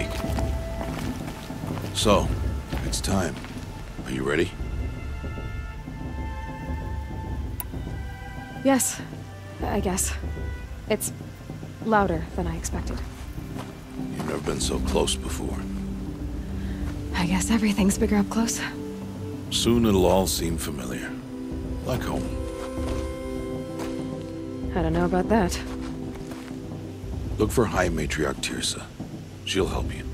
make. So, it's time. Are you ready? Yes, I guess. It's louder than I expected. You've never been so close before. I guess everything's bigger up close. Soon it'll all seem familiar. Like home. I don't know about that. Look for High Matriarch Tirsa. She'll help you.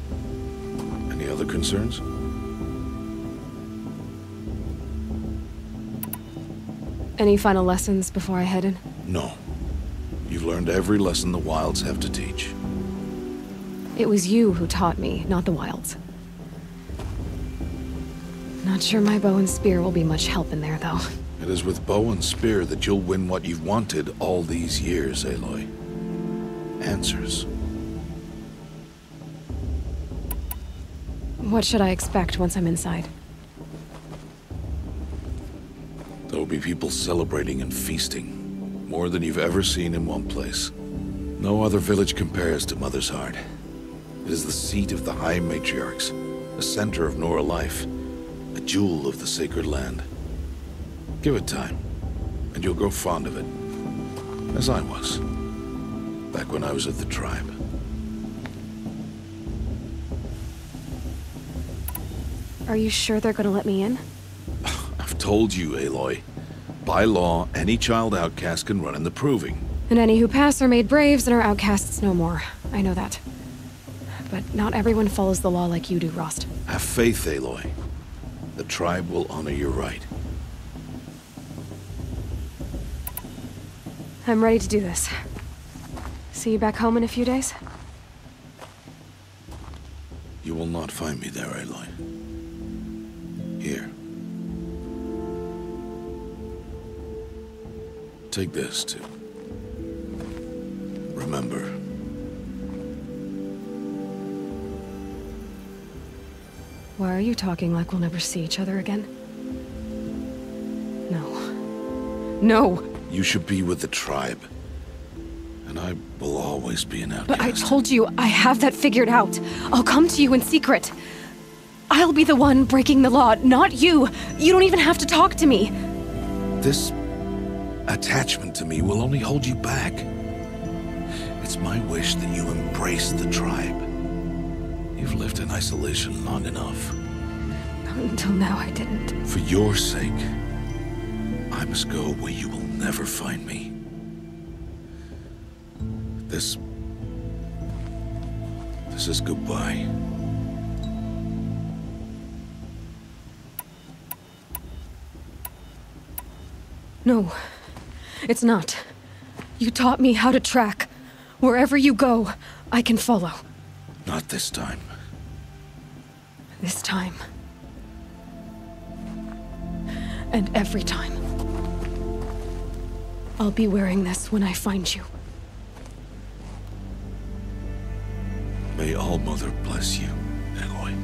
Any other concerns? Any final lessons before I head in? No. You've learned every lesson the Wilds have to teach. It was you who taught me, not the Wilds. Not sure my bow and spear will be much help in there, though. It is with bow and spear that you'll win what you've wanted all these years, Aloy. Answers. What should I expect once I'm inside? There will be people celebrating and feasting. More than you've ever seen in one place. No other village compares to Mother's Heart. It is the seat of the High Matriarchs, the center of Nora life, a jewel of the sacred land. Give it time, and you'll grow fond of it. As I was, back when I was at the tribe. Are you sure they're gonna let me in? I've told you, Aloy. By law, any child outcast can run in the Proving. And any who pass are made braves and are outcasts no more. I know that. But not everyone follows the law like you do, Rost. Have faith, Aloy. The tribe will honor your right. I'm ready to do this. See you back home in a few days? You will not find me there, Aloy. Here. Take this, too. Remember. Why are you talking like we'll never see each other again? No. No! You should be with the tribe. And I will always be an outcast. But I told you, I have that figured out. I'll come to you in secret. I'll be the one breaking the law, not you. You don't even have to talk to me. This attachment to me will only hold you back. It's my wish that you embrace the tribe. You've lived in isolation long enough. Until now, I didn't. For your sake, I must go where you will never find me. This is goodbye. No, it's not. You taught me how to track. Wherever you go, I can follow. Not this time. This time. And every time. I'll be wearing this when I find you. May All-Mother bless you, Aloy.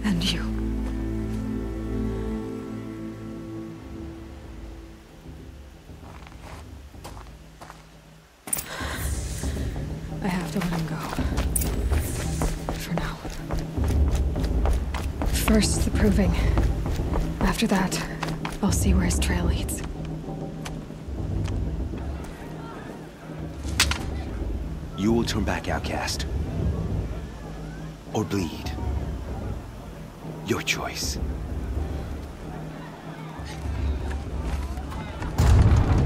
And you. I have to let him go. For now. First, the Proving. After that, I'll see where his trail leads. You will turn back, outcast. Or bleed. Your choice.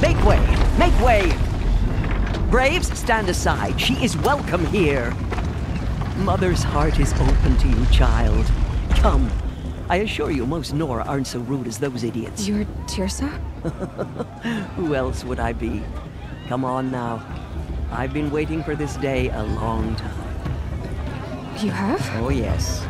Make way! Make way! Braves, stand aside. She is welcome here. Mother's heart is open to you, child. Come. I assure you, most Nora aren't so rude as those idiots. You're Tirsa? Who else would I be? Come on now. I've been waiting for this day a long time. You have? Oh, yes.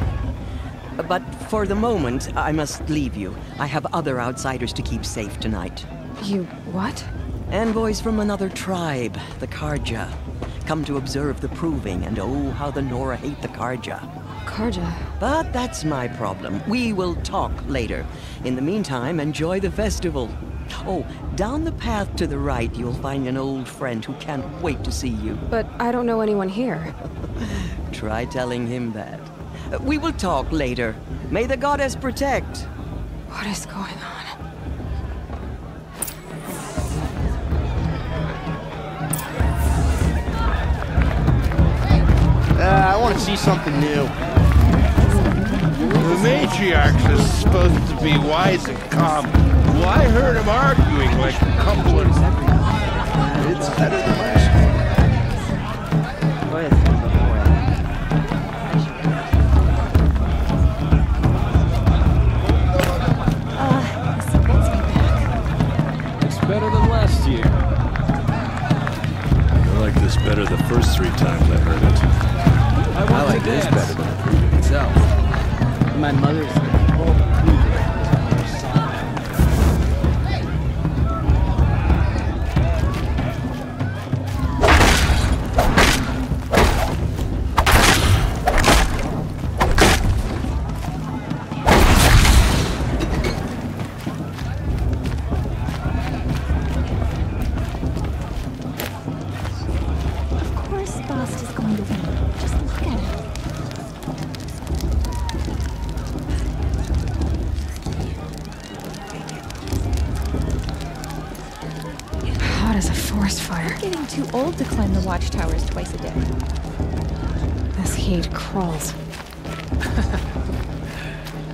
But for the moment, I must leave you. I have other outsiders to keep safe tonight. You what? Envoys from another tribe, the Karja. Come to observe the Proving, and oh, how the Nora hate the Karja. Karja? But that's my problem. We will talk later. In the meantime, enjoy the festival. Oh, Down the path to the right, you'll find an old friend who can't wait to see you. But I don't know anyone here. Try telling him that. We will talk later. May the goddess protect. What is going on? I want to see something new. The matriarch is supposed to be wise and calm. Well, I heard him arguing like a couple of... It's better than last It's better than last year. I like this better the first 3 times I heard it. I like this better than the proving itself. My mother's getting too old to climb the watchtowers twice a day. This heat crawls.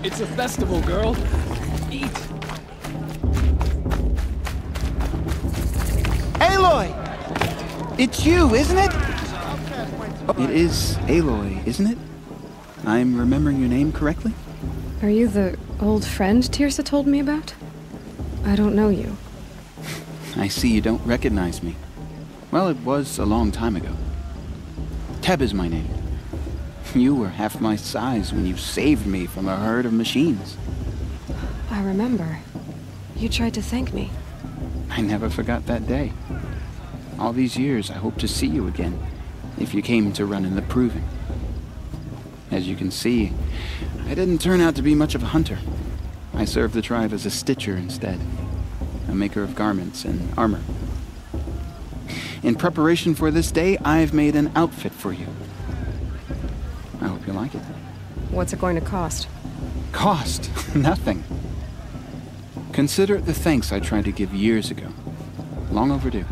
It's a festival, girl. Eat. Aloy! It's you, isn't it? It is Aloy, isn't it? I'm remembering your name correctly? Are you the old friend Tirsa told me about? I don't know you. I see you don't recognize me. Well, it was a long time ago. Teb is my name. You were half my size when you saved me from a herd of machines. I remember. You tried to thank me. I never forgot that day. All these years, I hope to see you again, if you came to run in the Proving. As you can see, I didn't turn out to be much of a hunter. I served the tribe as a stitcher instead, a maker of garments and armor. In preparation for this day, I've made an outfit for you. I hope you like it. What's it going to cost? Cost? Nothing. Consider it the thanks I tried to give years ago. Long overdue.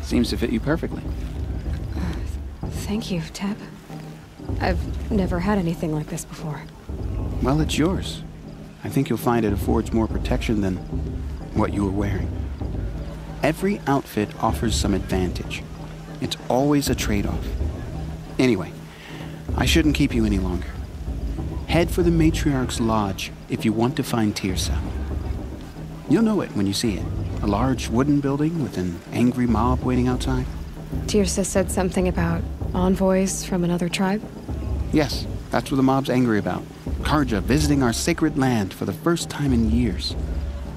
Seems to fit you perfectly. Thank you, Teb. I've never had anything like this before. Well, it's yours. I think you'll find it affords more protection than what you were wearing. Every outfit offers some advantage. It's always a trade-off. Anyway, I shouldn't keep you any longer. Head for the Matriarch's Lodge if you want to find Tirsa. You'll know it when you see it. A large wooden building with an angry mob waiting outside. Tirsa said something about envoys from another tribe? Yes, that's what the mob's angry about. Karja visiting our sacred land for the first time in years.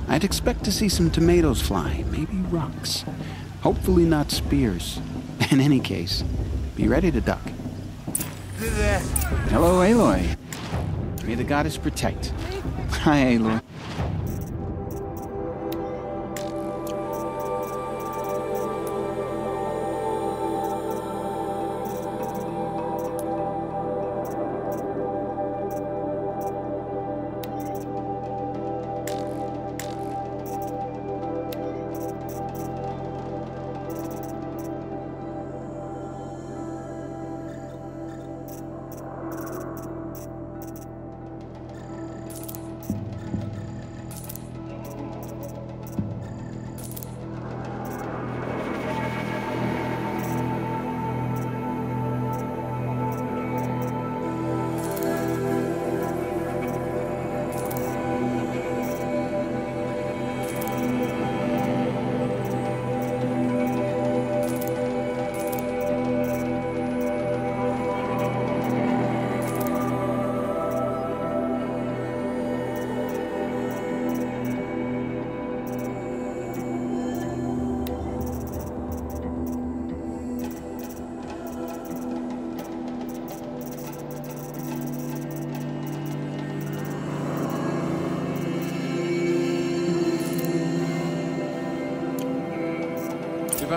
I'd expect to see some tomatoes fly, maybe rocks. Hopefully not spears. In any case, be ready to duck. Hello, Aloy. May the goddess protect. Hi, Aloy.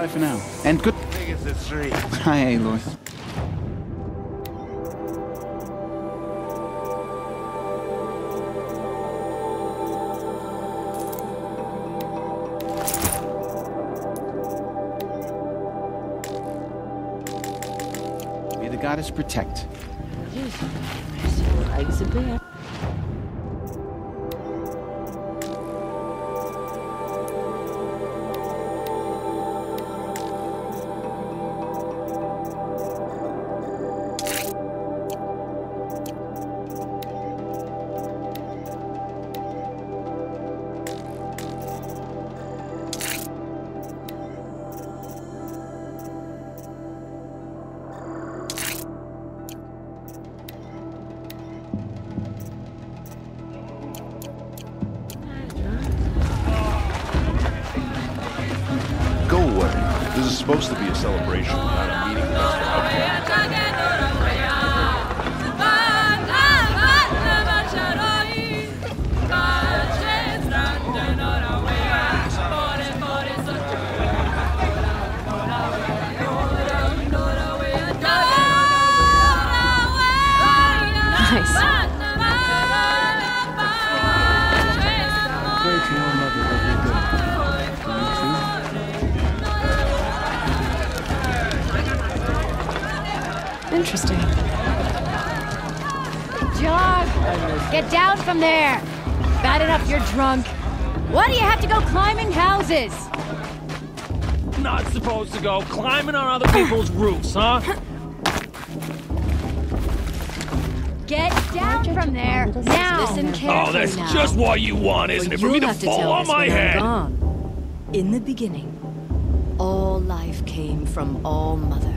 Bye for now. And good... I think it's the street. Hi, Aloy. May the goddess protect. Go away. This is supposed to be a celebration, not a meeting place for outcasts. Interesting. John! Get down from there! Bad enough you're drunk. Why do you have to go climbing houses? Not supposed to go climbing on other people's roofs, huh? Get down from there, now! Listen carefully Oh, that's now. just what you want, isn't it? For me You'll to have to fall tell on this my when I'm head? gone. In the beginning, all life came from All Mother.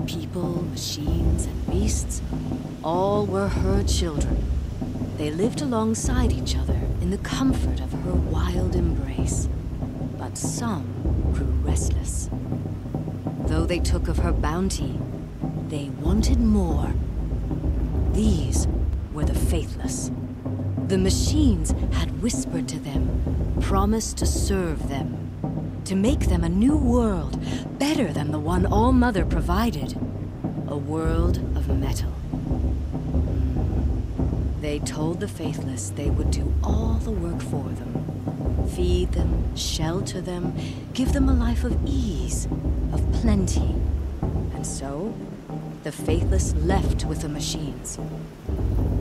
People, machines, and beasts, all were her children. They lived alongside each other in the comfort of her wild embrace. But some grew restless. Though they took of her bounty, they wanted more. These were the faithless. The machines had whispered to them, promised to serve them, to make them a new world, better than the one All Mother provided. A world of metal. They told the faithless they would do all the work for them. Feed them, shelter them, give them a life of ease, of plenty. And so, the faithless left with the machines.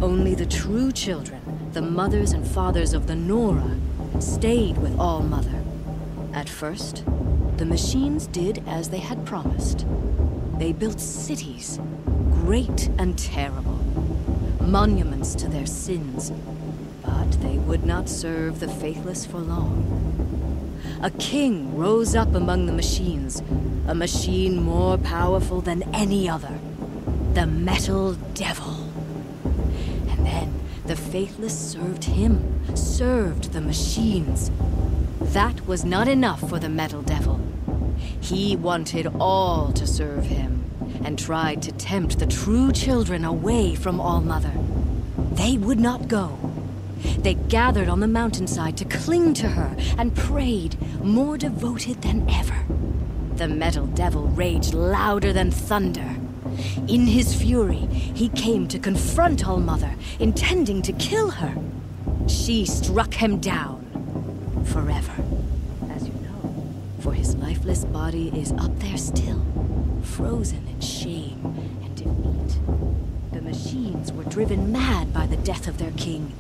Only the true children, the mothers and fathers of the Nora, stayed with All Mother. At first, the machines did as they had promised. They built cities, great and terrible, monuments to their sins, but they would not serve the faithless for long. A king rose up among the machines, a machine more powerful than any other, the Metal Devil. And then the faithless served him, served the machines. That was not enough for the Metal Devil. He wanted all to serve him, and tried to tempt the true children away from All Mother. They would not go. They gathered on the mountainside to cling to her and prayed, more devoted than ever. The Metal Devil raged louder than thunder. In his fury, he came to confront All Mother, intending to kill her. She struck him down forever. As you know, for his lifeless body is up there still, frozen in shame and defeat. The machines were driven mad by the death of their king,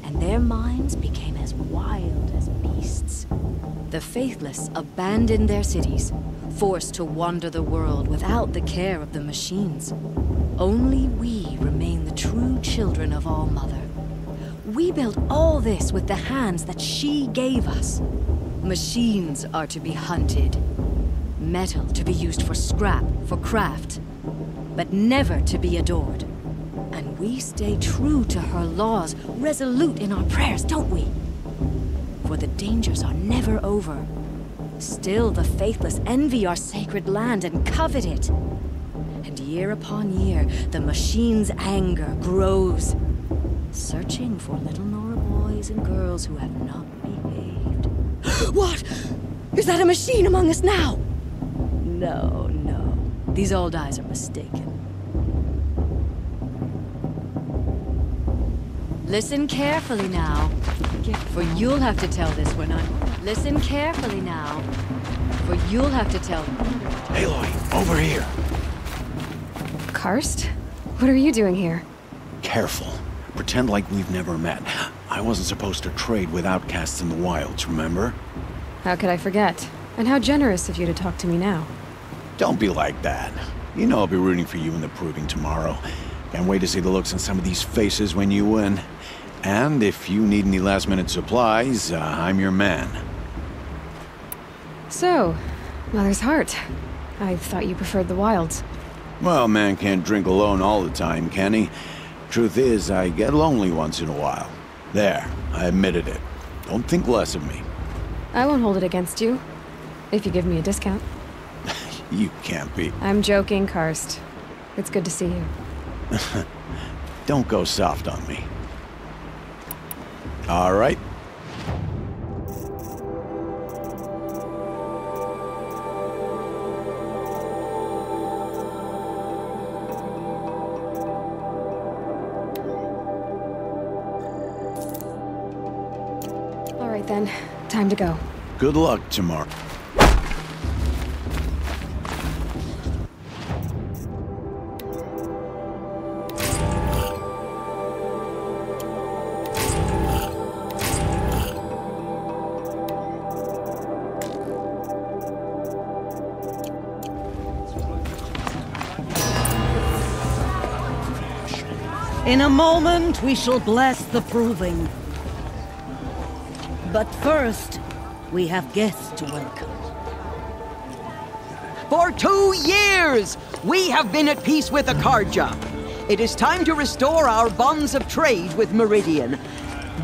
and their minds became as wild as beasts. The faithless abandoned their cities, forced to wander the world without the care of the machines. Only we remain the true children of All Mother. We built all this with the hands that she gave us. Machines are to be hunted. Metal to be used for scrap, for craft. But never to be adored. And we stay true to her laws, resolute in our prayers, don't we? For the dangers are never over. Still the faithless envy our sacred land and covet it. And year upon year, the machine's anger grows, searching for little Nora boys and girls who have not behaved. What? Is that a machine among us now? No, no. These old eyes are mistaken. Listen carefully now, for you'll have to tell this when I'm... Listen carefully now, for you'll have to tell... Aloy, over here. Karst? What are you doing here? Careful. Pretend like we've never met. I wasn't supposed to trade with outcasts in the wilds, remember? How could I forget? And how generous of you to talk to me now. Don't be like that. You know I'll be rooting for you in the proving tomorrow. Can't wait to see the looks on some of these faces when you win. And if you need any last-minute supplies, I'm your man. So, Mother's Heart. I thought you preferred the wilds. Well, man can't drink alone all the time, can he? Truth is, I get lonely once in a while. There, I admitted it. Don't think less of me. I won't hold it against you, if you give me a discount. You can't be. I'm joking, Karst. It's good to see you. Don't go soft on me. All right. All right then, time to go. Good luck tomorrow. In a moment, we shall bless the proving. But first, we have guests to welcome. For 2 years, we have been at peace with Akarja. It is time to restore our bonds of trade with Meridian.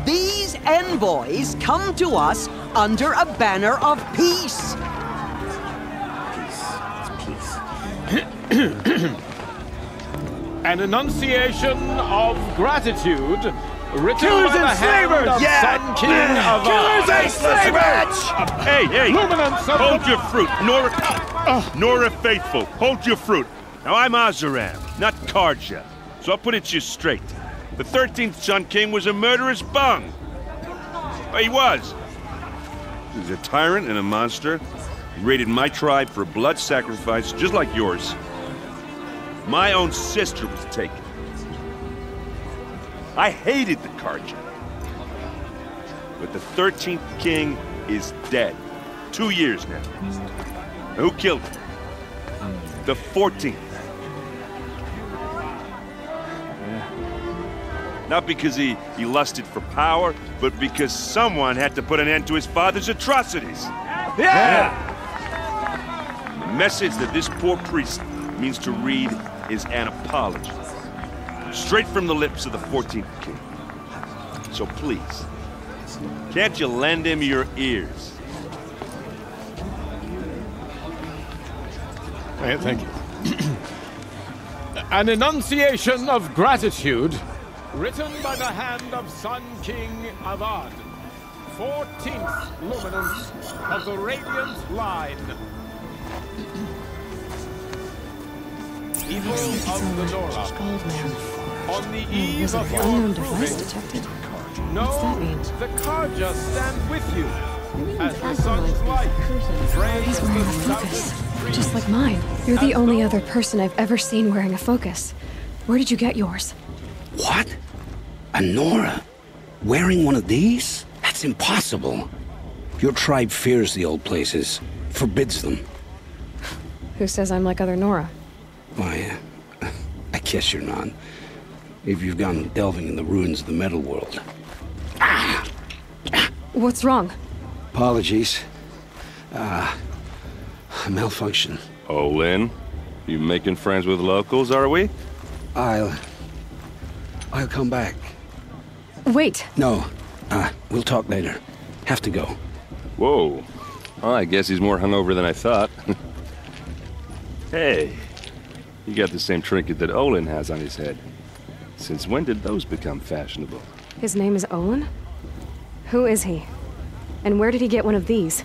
These envoys come to us under a banner of peace. An enunciation of gratitude written Killers by the and hand slavers! of Sun King of Killers and slavers! Hey, Luminance of hold the... your fruit. Nora Faithful, hold your fruit. Now, I'm Azaram, not Karja, so I'll put it to you straight. The 13th Sun King was a murderous bung. He was. He was a tyrant and a monster. He raided my tribe for a blood sacrifice, just like yours. My own sister was taken. I hated the Karja. But the 13th king is dead. 2 years now. Who killed him? The 14th. Not because he lusted for power, but because someone had to put an end to his father's atrocities. Yeah! The message that this poor priest means to read is an apology. Straight from the lips of the 14th king. So please, can't you lend him your ears? Thank you. An enunciation of gratitude written by the hand of Sun King Avad, 14th luminance of the Radiant Line. People of the Nora, on the eve of your unknown device proving, detected. know What's that mean? the Karja stand with you as the sun's light frames He's wearing a focus, just like mine. You're the only other person I've ever seen wearing a focus. Where did you get yours? What? A Nora? Wearing one of these? That's impossible. Your tribe fears the old places, forbids them. Who says I'm like other Nora? Why, I guess you're not. If you've gone delving in the ruins of the metal world. What's wrong? Apologies. A malfunction. Oh, Lynn? You making friends with locals, are we? I'll come back. Wait. No. We'll talk later. Have to go. Whoa. Well, I guess he's more hungover than I thought. Hey, you got the same trinket that Olin has on his head. Since when did those become fashionable? His name is Olin? Who is he? And where did he get one of these?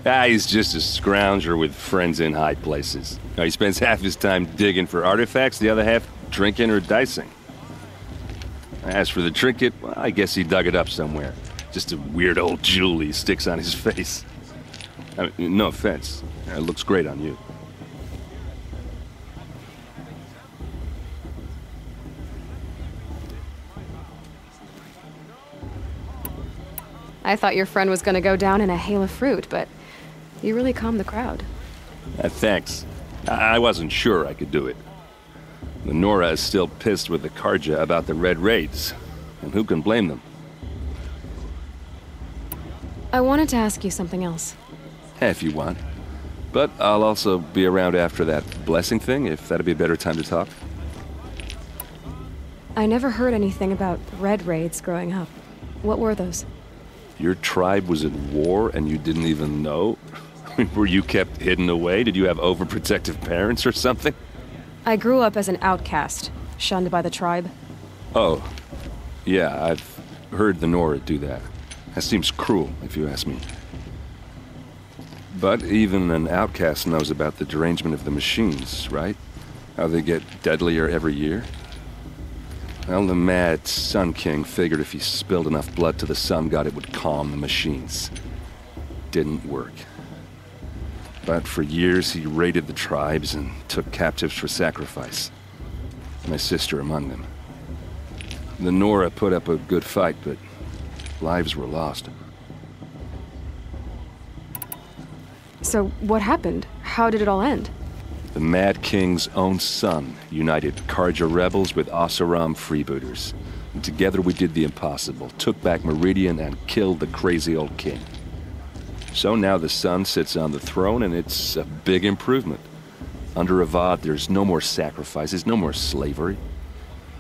He's just a scrounger with friends in high places. He spends half his time digging for artifacts, the other half drinking or dicing. As for the trinket, well, I guess he dug it up somewhere. Just a weird old jewel he sticks on his face. I mean, no offense. It looks great on you. I thought your friend was gonna go down in a hail of fruit, but you really calmed the crowd. Thanks. I wasn't sure I could do it. The Nora is still pissed with the Karja about the Red Raids, and who can blame them? I wanted to ask you something else. If you want. But I'll also be around after that blessing thing, if that'd be a better time to talk. I never heard anything about Red Raids growing up. What were those? Your tribe was at war and you didn't even know? Were you kept hidden away? Did you have overprotective parents or something? I grew up as an outcast, shunned by the tribe. Oh, yeah, I've heard the Nora do that. That seems cruel, if you ask me. But even an outcast knows about the derangement of the machines, right? How they get deadlier every year? Well, the mad Sun King figured if he spilled enough blood to the Sun God, it would calm the machines. Didn't work. But for years, he raided the tribes and took captives for sacrifice. My sister among them. The Nora put up a good fight, but lives were lost. So, what happened? How did it all end? The Mad King's own son united Karja rebels with Oseram freebooters. And together we did the impossible, took back Meridian and killed the crazy old king. So now the son sits on the throne and it's a big improvement. Under Avad, there's no more sacrifices, no more slavery.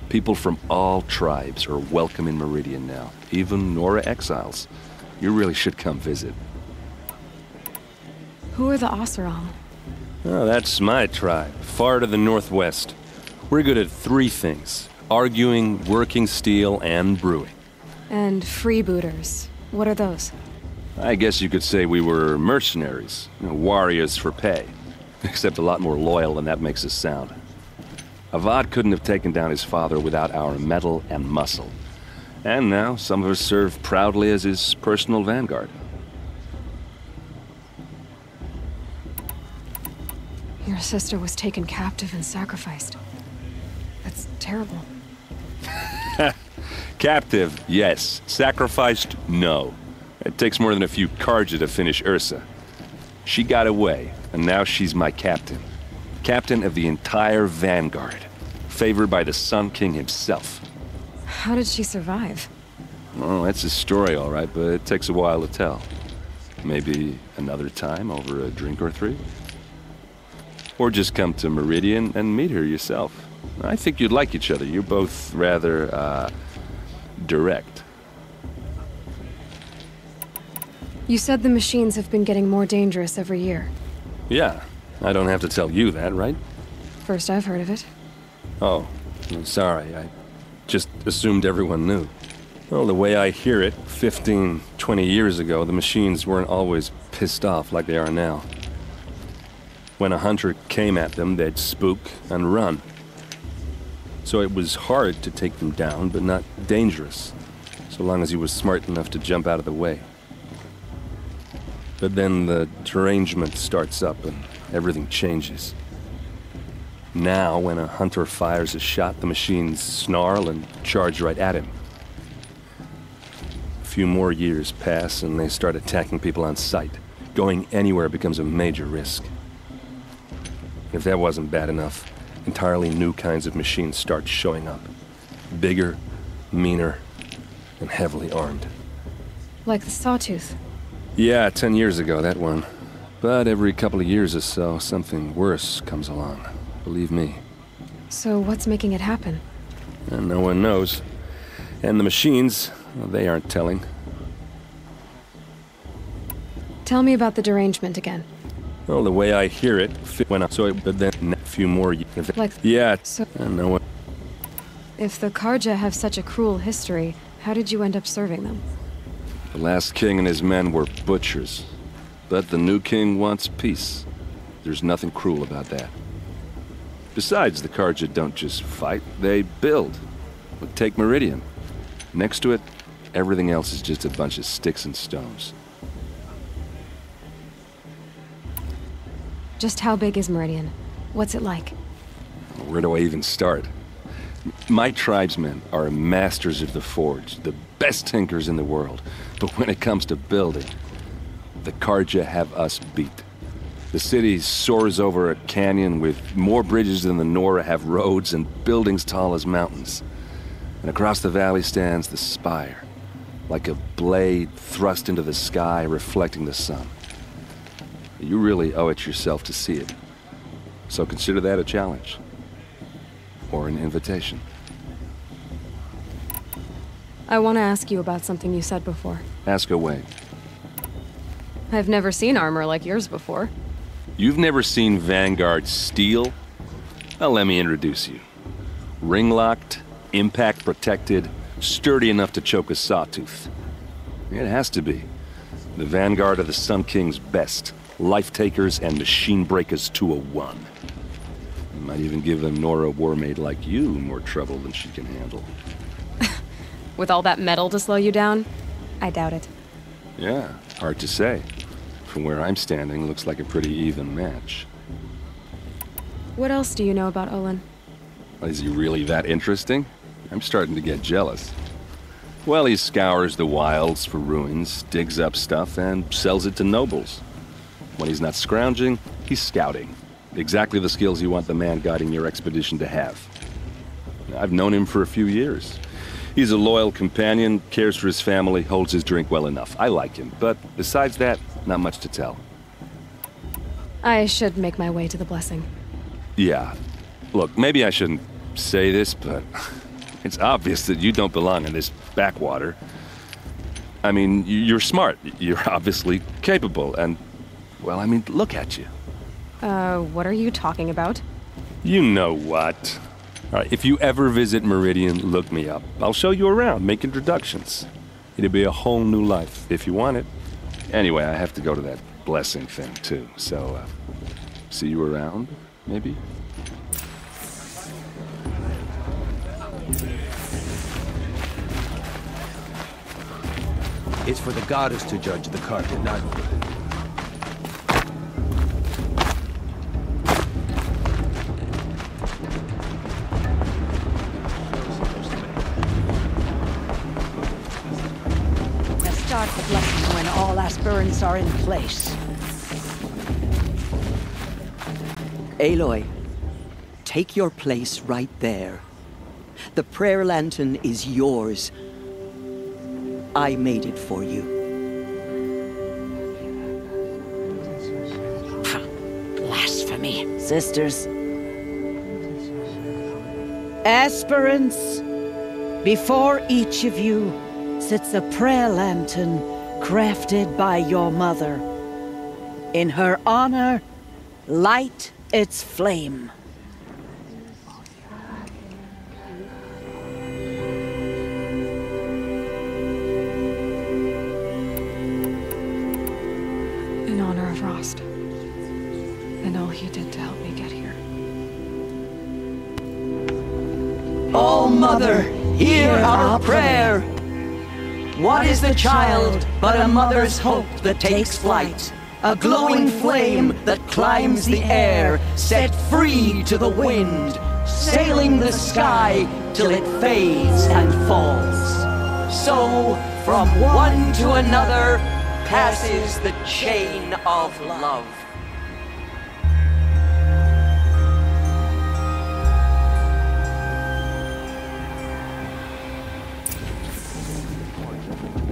People from all tribes are welcome in Meridian now, even Nora exiles. You really should come visit. Who are the Oseram? Oh, that's my tribe, far to the northwest. We're good at three things: arguing, working steel, and brewing. And freebooters. What are those? I guess you could say we were mercenaries, warriors for pay. Except a lot more loyal than that makes us sound. Avad couldn't have taken down his father without our metal and muscle. And now some of us serve proudly as his personal vanguard. Your sister was taken captive and sacrificed. That's terrible. Captive, yes. Sacrificed, no. It takes more than a few Karja to finish Ursa. She got away, and now she's my captain. Captain of the entire vanguard. Favored by the Sun King himself. How did she survive? Oh, that's a story, all right, but it takes a while to tell. Maybe another time over a drink or three? Or just come to Meridian and meet her yourself. I think you'd like each other. You're both rather, direct. You said the machines have been getting more dangerous every year. Yeah, I don't have to tell you that, right? First I've heard of it. Oh, I'm sorry. I just assumed everyone knew. Well, the way I hear it, 15, 20 years ago, the machines weren't always pissed off like they are now. When a hunter came at them, they'd spook and run. So it was hard to take them down, but not dangerous, so long as he was smart enough to jump out of the way. But then the derangement starts up and everything changes. Now, when a hunter fires a shot, the machines snarl and charge right at him. A few more years pass and they start attacking people on sight. Going anywhere becomes a major risk. If that wasn't bad enough, entirely new kinds of machines start showing up. Bigger, meaner, and heavily armed. Like the Sawtooth. Yeah, 10 years ago, that one. But every couple of years or so, something worse comes along. Believe me. So what's making it happen? And no one knows. And the machines, well, they aren't telling. Tell me about the derangement again. Well, the way I hear it, but then a few more years. Like, yeah, so and no one. If the Karja have such a cruel history, how did you end up serving them? The last king and his men were butchers. But the new king wants peace. There's nothing cruel about that. Besides, the Carja don't just fight, they build. But take Meridian. Next to it, everything else is just a bunch of sticks and stones. Just how big is Meridian? What's it like? Where do I even start? My tribesmen are masters of the forge, the best tinkers in the world. But when it comes to building, the Carja have us beat. The city soars over a canyon with more bridges than the Nora have roads and buildings tall as mountains. And across the valley stands the spire, like a blade thrust into the sky reflecting the sun. You really owe it yourself to see it. So consider that a challenge. Or an invitation. I want to ask you about something you said before. Ask away. I've never seen armor like yours before. You've never seen Vanguard steel? Well, let me introduce you. Ring-locked, impact-protected, sturdy enough to choke a sawtooth. It has to be. The Vanguard of the Sun King's best. Life-takers and machine breakers to a one. You might even give a Nora warmaid like you more trouble than she can handle. With all that metal to slow you down? I doubt it. Yeah, hard to say. From where I'm standing, looks like a pretty even match. What else do you know about Olin? Is he really that interesting? I'm starting to get jealous. Well, he scours the wilds for ruins, digs up stuff, and sells it to nobles. When he's not scrounging, he's scouting. Exactly the skills you want the man guiding your expedition to have. I've known him for a few years. He's a loyal companion, cares for his family, holds his drink well enough. I like him, but besides that, not much to tell. I should make my way to the blessing. Yeah. Look, maybe I shouldn't say this, but it's obvious that you don't belong in this backwater. I mean, you're smart. You're obviously capable, and, well, I mean, look at you. What are you talking about? You know what. All right, if you ever visit Meridian, look me up. I'll show you around, make introductions. It'll be a whole new life, if you want it. Anyway, I have to go to that blessing thing, too. So, see you around, maybe? It's for the goddess to judge the Carja, not... Start the blessing when all aspirants are in place. Aloy, take your place right there. The prayer lantern is yours. I made it for you. Blasphemy. Sisters. Aspirants, before each of you sits a prayer lantern crafted by your mother. In her honor, light its flame. In honor of Rost. And all he did to help me get here. Oh, Mother, hear our prayer! What is the child but a mother's hope that takes flight? A glowing flame that climbs the air, set free to the wind, sailing the sky till it fades and falls. So, from one to another, passes the chain of love.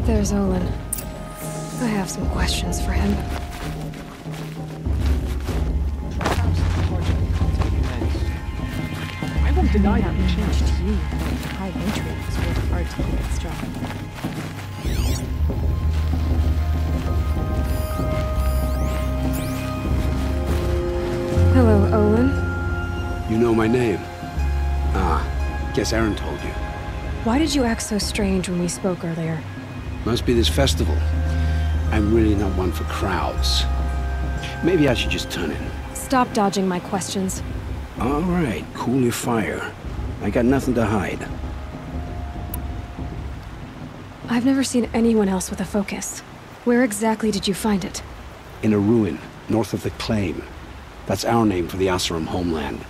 There's Olin. I have some questions for him. I won't deny that change to you. High nutrients work hard to keep it strong. Hello, Olin. You know my name? Ah, guess Aaron told you. Why did you act so strange when we spoke earlier? Must be this festival. I'm really not one for crowds. Maybe I should just turn in. Stop dodging my questions. All right, cool your fire. I got nothing to hide. I've never seen anyone else with a focus. Where exactly did you find it? In a ruin, north of the Claim. That's our name for the Oseram homeland.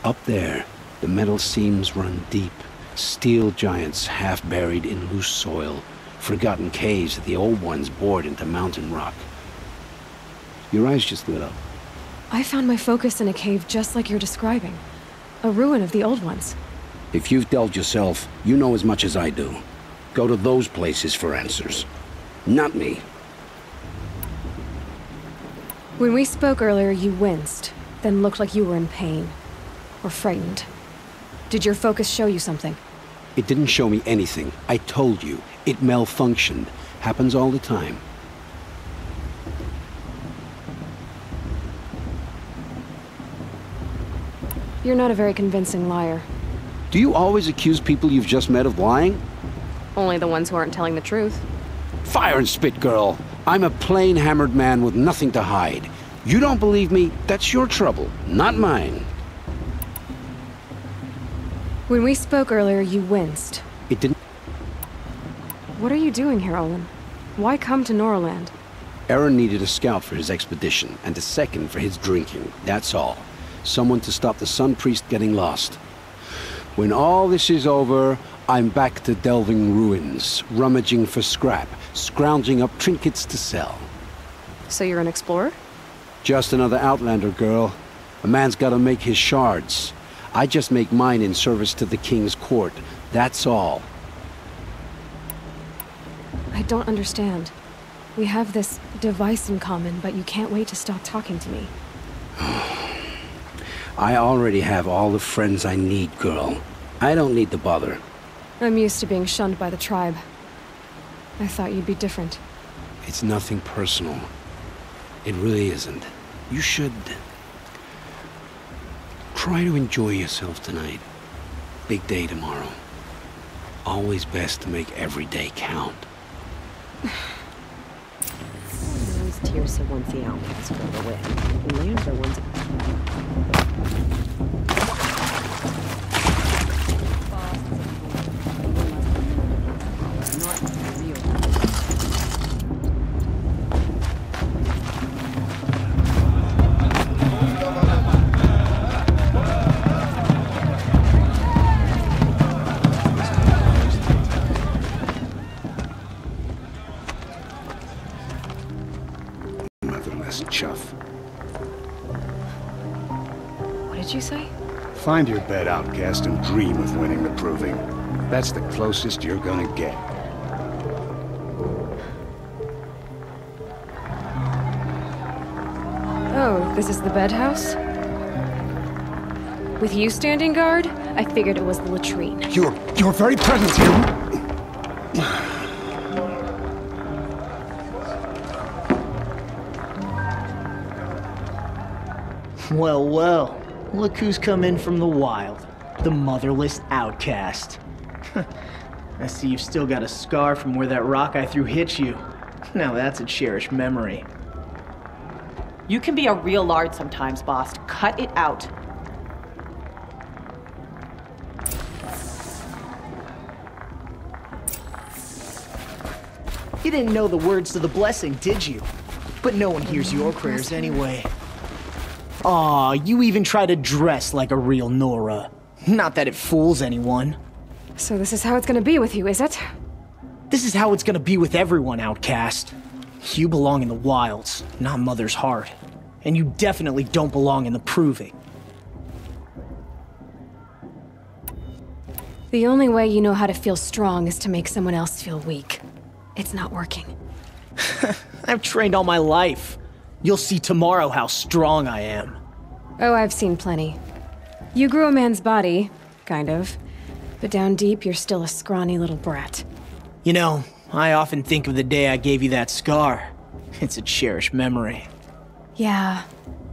Up there, the metal seams run deep. Steel giants half buried in loose soil. Forgotten caves that the old ones bored into mountain rock. Your eyes just lit up. I found my focus in a cave just like you're describing. A ruin of the old ones. If you've delved yourself, you know as much as I do. Go to those places for answers. Not me. When we spoke earlier, you winced, then looked like you were in pain. Or frightened. Did your focus show you something? It didn't show me anything. I told you. It malfunctioned. Happens all the time. You're not a very convincing liar. Do you always accuse people you've just met of lying? Only the ones who aren't telling the truth. Fire and spit, girl. I'm a plain hammered man with nothing to hide. You don't believe me, that's your trouble, not mine. When we spoke earlier, you winced. It didn't... What are you doing here, Olin? Why come to Norland? Aaron needed a scout for his expedition, and a second for his drinking, that's all. Someone to stop the Sun Priest getting lost. When all this is over, I'm back to delving ruins, rummaging for scrap, scrounging up trinkets to sell. So you're an explorer? Just another Outlander, girl. A man's gotta make his shards. I just make mine in service to the King's court, that's all. I don't understand. We have this device in common, but you can't wait to stop talking to me. I already have all the friends I need, girl. I don't need the bother. I'm used to being shunned by the tribe. I thought you'd be different. It's nothing personal. It really isn't. You should... try to enjoy yourself tonight. Big day tomorrow. Always best to make every day count. Those tears are once the outcasts go away. The lands are once... Chuff. What did you say? Find your bed, outcast, and dream of winning the proving. That's the closest you're gonna get. Oh, this is the bed house? With you standing guard, I figured it was the latrine. Your very presence here... Well, well. Look who's come in from the wild. The motherless outcast. I see you've still got a scar from where that rock I threw hit you. Now that's a cherished memory. You can be a real lard sometimes, boss. Cut it out. You didn't know the words to the blessing, did you? But no one hears your prayers anyway. Aw, you even try to dress like a real Nora. Not that it fools anyone. So this is how it's gonna be with you, is it? This is how it's gonna be with everyone, outcast. You belong in the wilds, not Mother's Heart. And you definitely don't belong in the proving. The only way you know how to feel strong is to make someone else feel weak. It's not working. I've trained all my life. You'll see tomorrow how strong I am. Oh, I've seen plenty. You grew a man's body, kind of. But down deep, you're still a scrawny little brat. You know, I often think of the day I gave you that scar. It's a cherished memory. Yeah.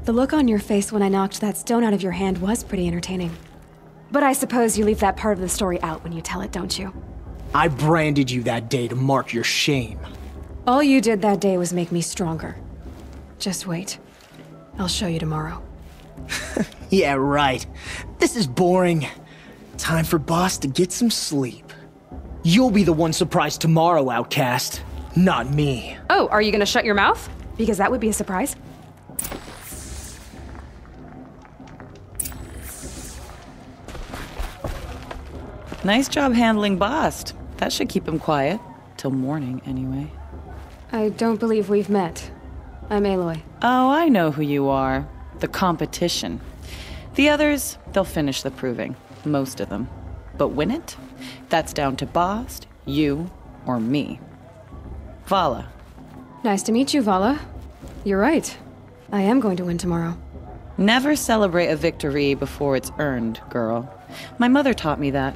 The look on your face when I knocked that stone out of your hand was pretty entertaining. But I suppose you leave that part of the story out when you tell it, don't you? I branded you that day to mark your shame. All you did that day was make me stronger. Just wait. I'll show you tomorrow. Yeah, right. This is boring. Time for Boss to get some sleep. You'll be the one surprised tomorrow, Outcast. Not me. Oh, are you gonna shut your mouth? Because that would be a surprise. Nice job handling Bast. That should keep him quiet. Till morning, anyway. I don't believe we've met. I'm Aloy. Oh, I know who you are. The competition. The others, they'll finish the proving. Most of them. But win it? That's down to Bast, you, or me. Vala. Nice to meet you, Vala. You're right. I am going to win tomorrow. Never celebrate a victory before it's earned, girl. My mother taught me that.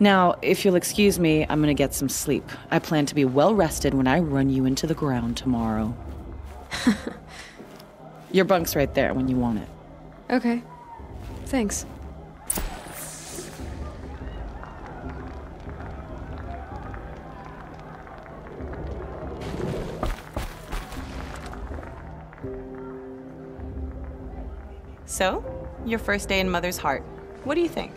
Now, if you'll excuse me, I'm gonna get some sleep. I plan to be well rested when I run you into the ground tomorrow. Your bunk's right there when you want it. Okay. Thanks. So, your first day in Mother's Heart. What do you think?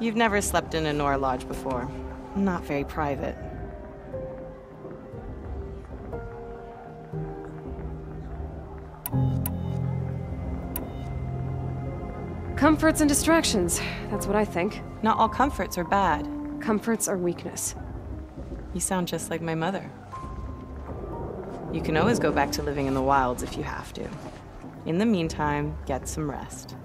You've never slept in a Nora Lodge before. Not very private. Comforts and distractions. That's what I think. Not all comforts are bad. Comforts are weakness. You sound just like my mother. You can always go back to living in the wilds if you have to. In the meantime, get some rest.